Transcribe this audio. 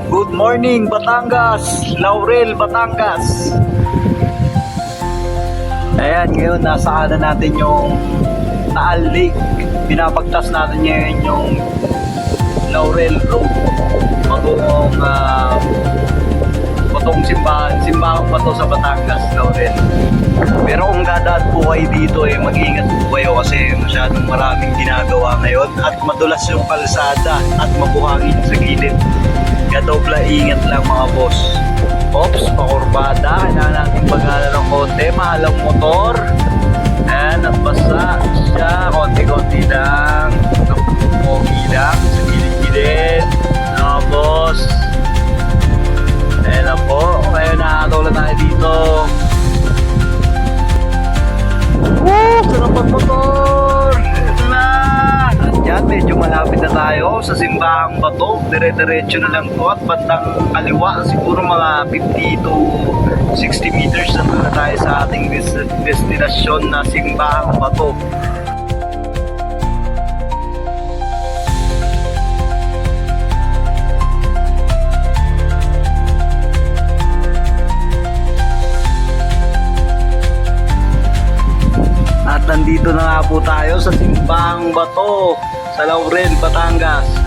Good morning Batangas, Laurel, Batangas. Ayan, ngayon nasa kanan natin yung Taal Lake. Pinapagtas natin ngayon yung Laurel Road. Patong simbahan pa to sa Batangas, Laurel. Pero kung dadaan po kayo dito mag-iingat po kayo kasi masyadong maraming ginagawa ngayon at madulas yung kalsada at mabuhangin sa gilid. Kaya dobla ingat lang mga boss. Ops, pakurbada, kailangan natin pag-alala ng konti, mahalang motor. Ayan, at basta siya, konti-konti lang. Pogi lang, sa gilid-gilid. Mga boss. Ayan na po, ngayon nakakatulad tayo dito. Woo! Sarap pag-motor! Ito na! At yan, medyo malapit na tayo sa Simbahang Bato. Dire-diretso na lang po at bandang kaliwa. Siguro mga 50 to 60 meters na tayo sa ating destinasyon na Simbahang Bato. At nandito na nga po tayo sa Simbahang Bato sa Laurel, Batangas.